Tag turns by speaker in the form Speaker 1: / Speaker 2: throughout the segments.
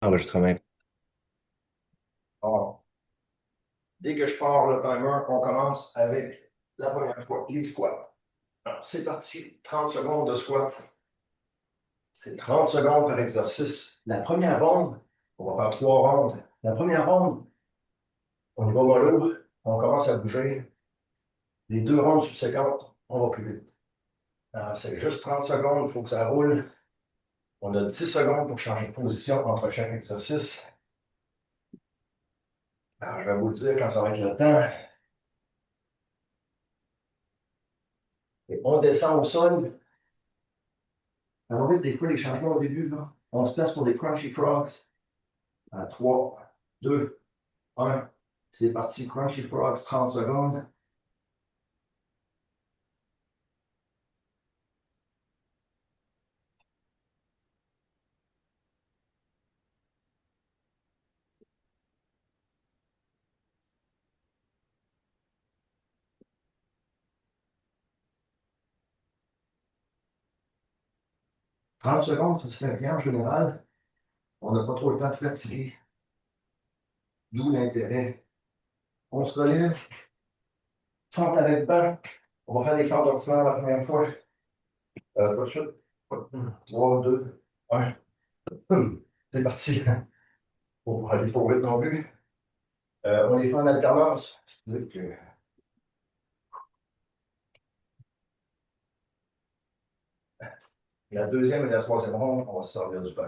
Speaker 1: Enregistrement.
Speaker 2: Alors, dès que je pars le timer, on commence avec la première fois, les squats. Alors, c'est parti, 30 secondes de squat. C'est 30 secondes par exercice. La première ronde, on va faire 3 rondes. La première ronde, on y va mollo, on commence à bouger. Les 2 rondes subséquentes, on va plus vite. Alors, c'est juste 30 secondes, il faut que ça roule. On a 10 secondes pour changer de position entre chaque exercice. Alors, je vais vous le dire quand ça va être le temps. Et on descend au sol. Alors, vite, des fois, les changements au début, là, on se place pour des crunchy frogs. À 3, 2, 1. C'est parti, crunchy frogs, 30 secondes. 30 secondes, ça se fait bien en général. On n'a pas trop le temps de fatiguer. D'où l'intérêt. On se relève, fente avec banc. On va faire des fentes ordinaires la première fois. Pas de suite. 3, 2, 1. C'est parti. Pour pas aller trop vite non plus. On les fait en alternance. La deuxième et la troisième ronde, on va se servir du banc.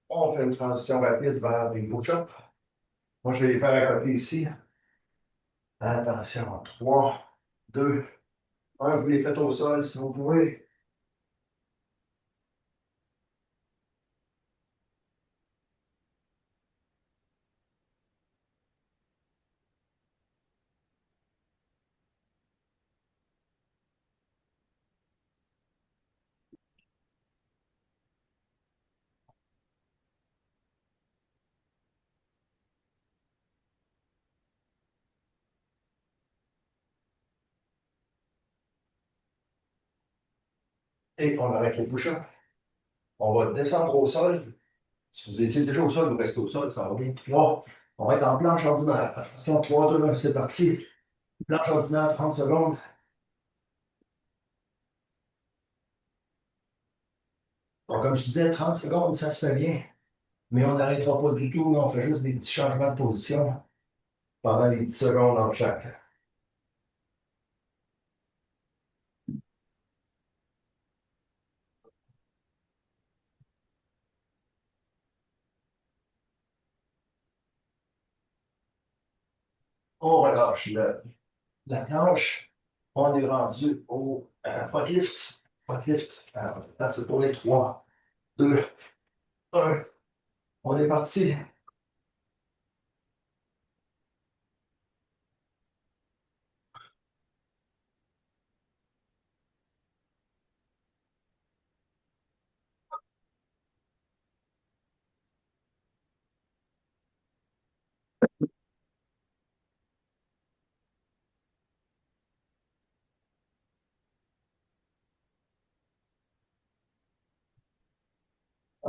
Speaker 2: On fait une transition rapide vers des push-ups. Moi, je vais les faire à côté ici. Attention, 3, 2, 1. Vous les faites au sol si vous pouvez. Et on arrête les push-ups. On va descendre au sol. Si vous étiez déjà au sol, vous restez au sol, ça va bien. 3. On va être en planche ordinaire. Attention, 3, 2, 1, c'est parti. Planche ordinaire, 30 secondes. Donc, comme je disais, 30 secondes, ça se fait bien. Mais on n'arrêtera pas du tout. On fait juste des petits changements de position pendant les 10 secondes en chaque. On relâche la planche. On est rendu au pot lift. Là, c'est pour les 3, 2, 1. On est parti.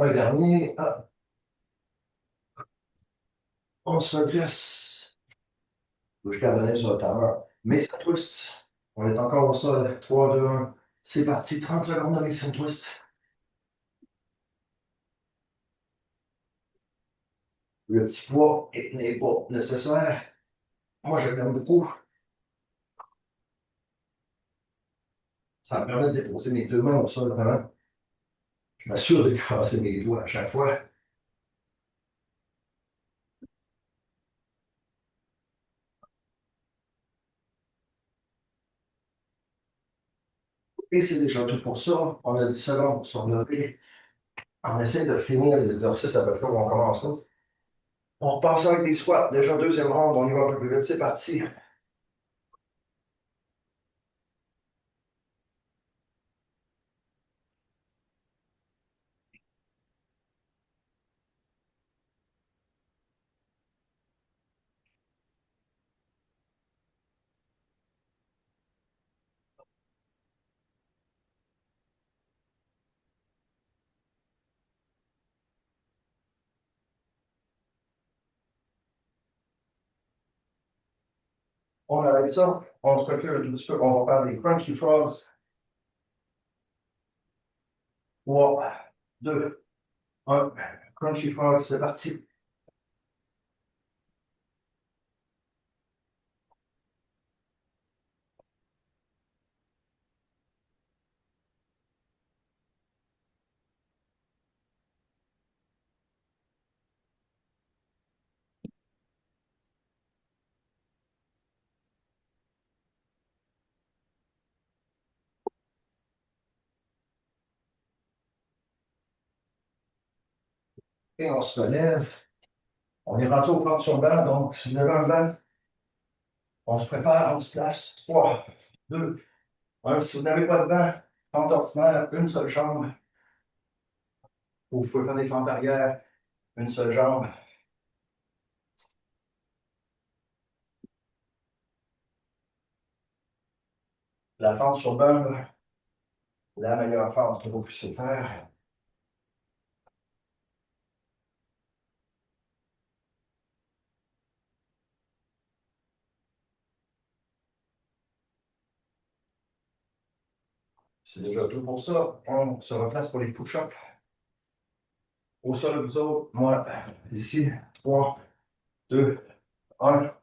Speaker 2: Un dernier. Ah, on se replace. Je garde sur le timer. Mais ça twist. On est encore au sol. 3, 2, 1. C'est parti. 30 secondes de mission twist. Le petit poids n'est pas nécessaire. Moi, je l'aime beaucoup. Ça me permet de déposer mes 2 mains au sol vraiment. Je m'assure de casser mes doigts à chaque fois. Et c'est déjà tout pour ça. On a 10 secondes pour se relever. On essaie de finir les exercices à peu près où on commence là. On repasse avec des squats. Déjà, deuxième ronde, on y va un peu plus vite. C'est parti. On arrête ça. On se recule un tout petit peu. On va faire des crunchy frogs. 3, 2, 1. Crunchy frogs, c'est parti. Et on se relève. On est rendu au front sur banc, donc si vous avez un banc, on se prépare, on se place. 3, 2, 1. Si vous n'avez pas de banc, fente ordinaire, une seule jambe. Vous pouvez faire des fentes arrière, une seule jambe. La fente sur banc, la meilleure fente que vous puissiez faire. C'est déjà tout pour ça. On se replace pour les push-ups. Au sol, vous autres, moi, ici, 3, 2, 1.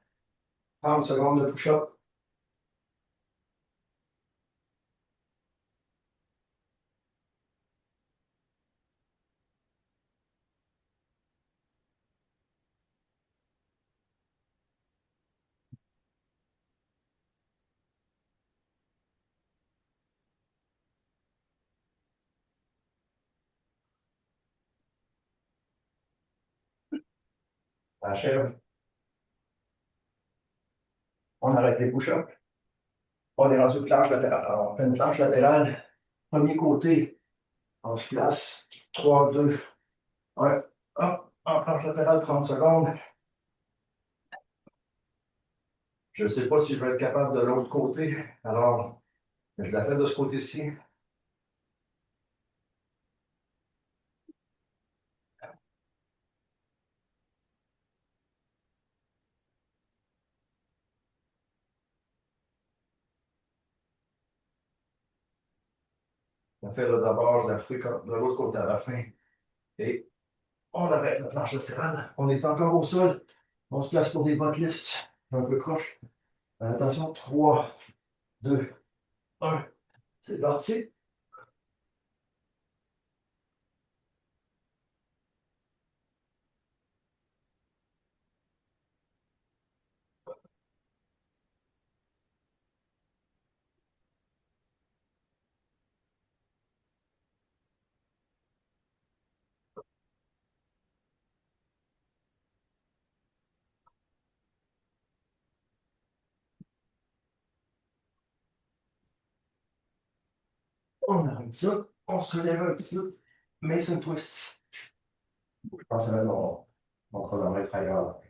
Speaker 2: 30 secondes de push-up. Achève. On arrête les push-ups. On est rendu planche latérale. Alors, on fait une planche latérale. Premier côté, on se place. 3, 2, 1. Hop, en planche latérale, 30 secondes. Je ne sais pas si je vais être capable de l'autre côté. Alors, je la fais de ce côté-ci. On fait d'abord, je la ferai de l'autre côté à la fin. Et on arrête la planche latérale. On est encore au sol. On se place pour des butt lifts. Un peu croche. Attention, 3, 2, 1. C'est parti. On arrête ça. On se relève un petit peu. Mason twist. Je pense que mon chronomètre ailleurs.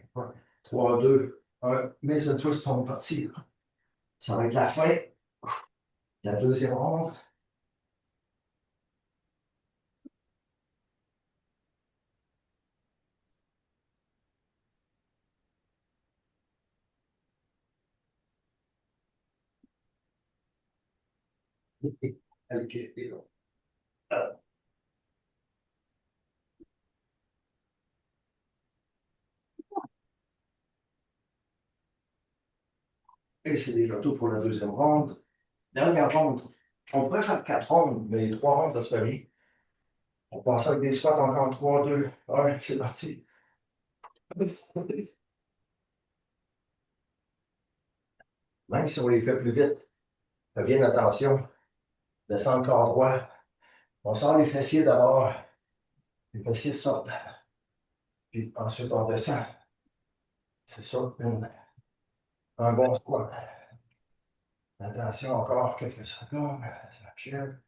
Speaker 2: 3, 2, 1. Mason twist sont partis. Ça va être la fin. La deuxième ronde. Et c'est déjà tout pour la deuxième ronde. Dernière ronde. On pourrait faire 4 rondes, mais 3 rondes, ça se fait bien. On passe avec des squats encore 3, 2, 1. C'est parti. Même si on les fait plus vite, fais bien attention. Descends le corps droit. On sort les fessiers d'abord. Les fessiers sortent. Puis ensuite, on descend. C'est ça, un bon squat. Attention, encore quelques secondes. Ça achève.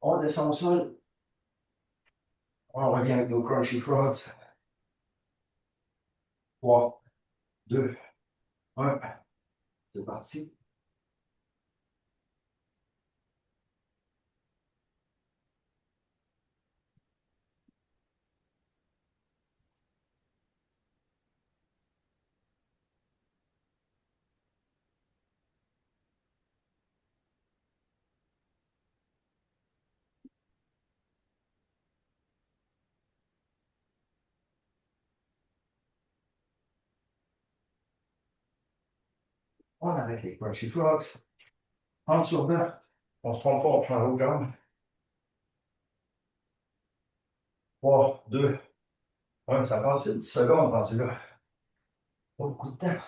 Speaker 2: On descend au sol. On revient avec nos crunchy frogs. 3, 2, 1. C'est parti. On arrête les crunchy frogs. 30 sur 2. On se trompe pas, on prend l'autre jambe. 3, 2, 1. Ça passe vite. 10 secondes rendu là. Pas beaucoup de temps.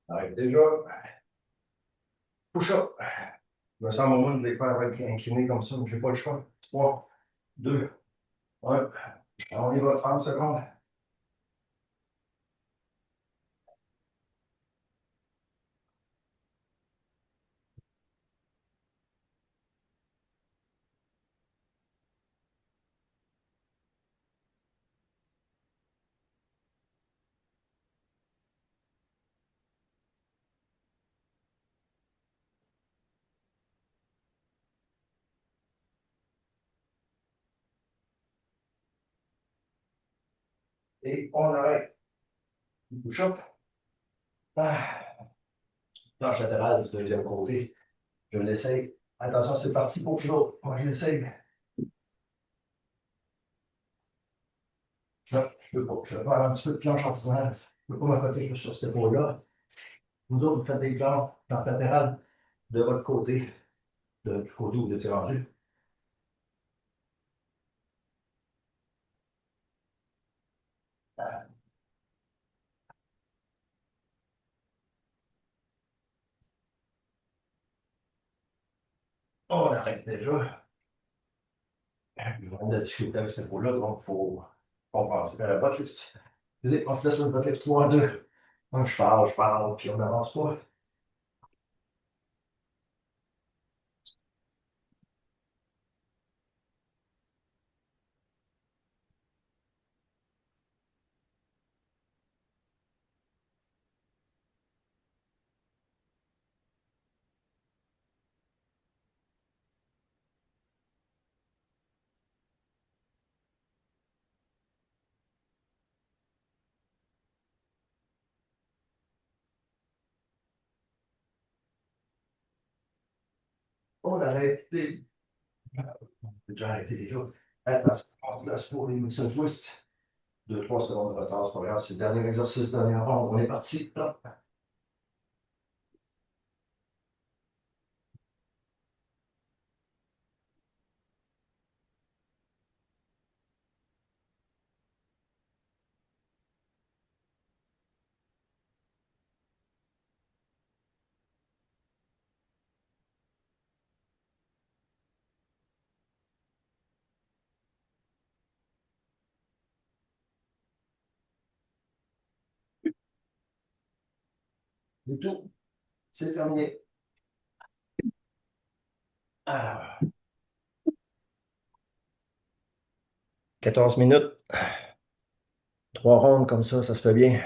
Speaker 2: Arrête déjà. Push-up. Je me sens au moment de les faire incliner comme ça, mais je n'ai pas le choix. 3, 2, 1. On y va, 30 secondes. Et on arrête. Push-up. Ah. Planche latérale du deuxième côté. Je l'essaye. Attention, c'est parti pour l'autre. Moi, je l'essaye. Non, je ne peux pas. Je vais faire un petit peu de planche ordinaire. Je ne peux pas m'accoter juste sur cette épaule-là. Vous autres, vous faites des planches latérales de votre côté, du côté où vous êtes rangé. On arrête déjà. On a de la difficulté avec cette épaule-là, donc il faut compenser. Buttlift. Excusez, on fait sur le buttlift 3, 2. Je parle, puis on n'avance pas. On arrête. J'ai déjà arrêté déjà. Attention, on place pour les muscle twists. 2-3 secondes de retard, c'est pas grave. C'est le dernier exercice, dernière ronde. On est parti. Là. C'est tout. C'est terminé. Ah, 14 minutes. 3 rondes comme ça se fait bien.